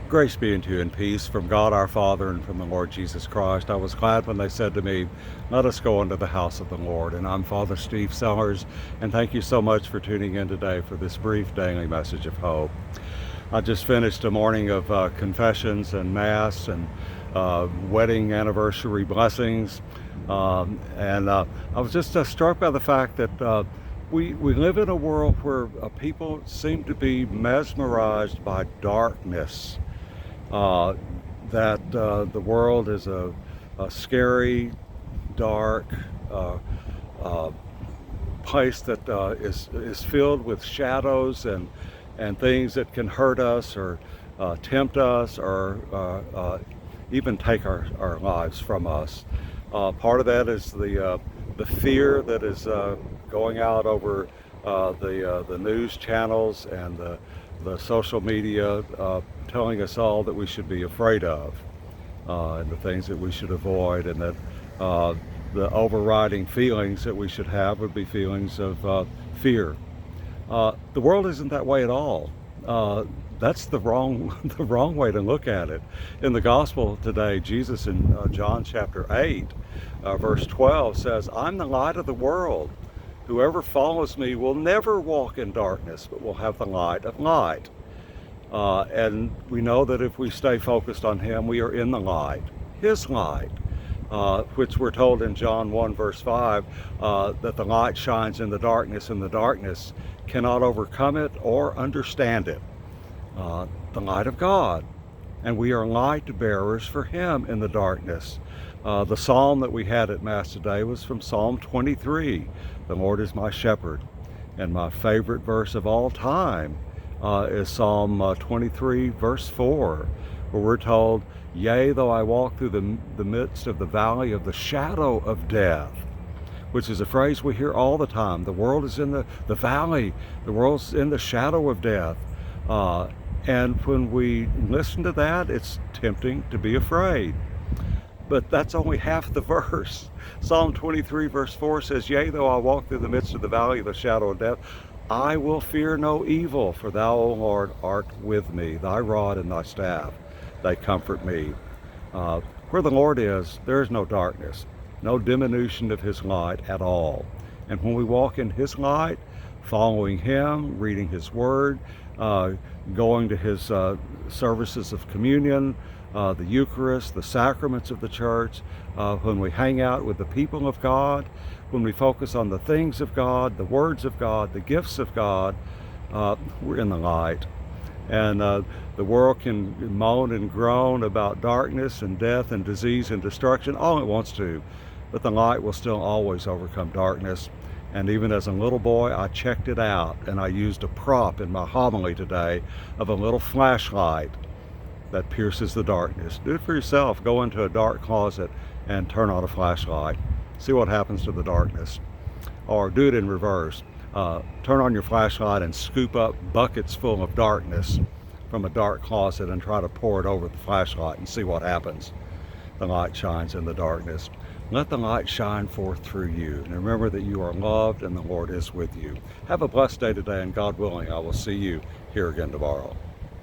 Grace be unto you and peace from God our Father and from the Lord Jesus Christ. I was glad when they said to me, let us go into the house of the Lord. And I'm Father Steve Sellers, and thank you so much for tuning in today for this brief daily message of hope. I just finished a morning of confessions and Mass and wedding anniversary blessings. I was just struck by the fact that we live in a world where people seem to be mesmerized by darkness. The world is a scary, dark place that is filled with shadows and things that can hurt us or tempt us or even take our lives from us. Part of that is the fear that is going out over the news channels and the social media, telling us all that we should be afraid of, and the things that we should avoid, and that the overriding feelings that we should have would be feelings of fear. The world isn't that way at all. That's the wrong way to look at it. In the gospel today, Jesus in John chapter 8, verse 12 says, I'm the light of the world. Whoever follows me will never walk in darkness, but will have the light of light. And we know that if we stay focused on Him, we are in the light, His light, which we're told in John 1 verse 5, that the light shines in the darkness, and the darkness cannot overcome it or understand it. The light of God. And we are light bearers for Him in the darkness. The psalm that we had at Mass today was from Psalm 23. The Lord is my shepherd. And my favorite verse of all time is Psalm 23 verse 4, where we're told, yea, though I walk through the midst of the valley of the shadow of death, which is a phrase we hear all the time. The world is in the valley. The world's in the shadow of death. And when we listen to that, it's tempting to be afraid. But that's only half the verse. Psalm 23 verse 4 says, yea, though I walk through the midst of the valley of the shadow of death, I will fear no evil, for thou, O Lord, art with me. Thy rod and thy staff, they comfort me. Where the Lord is, there is no darkness, no diminution of His light at all. And when we walk in His light, following Him, reading His Word, going to His services of communion, the Eucharist, the sacraments of the church, when we hang out with the people of God, when we focus on the things of God, the words of God, the gifts of God, we're in the light. And the world can moan and groan about darkness and death and disease and destruction all it wants to, but the light will still always overcome darkness. And even as a little boy, I checked it out, and I used a prop in my homily today of a little flashlight that pierces the darkness. Do it for yourself. Go into a dark closet and turn on a flashlight. See what happens to the darkness. Or do it in reverse. Turn on your flashlight and scoop up buckets full of darkness from a dark closet and try to pour it over the flashlight and see what happens. The light shines in the darkness. Let the light shine forth through you. And remember that you are loved and the Lord is with you. Have a blessed day today, and God willing, I will see you here again tomorrow.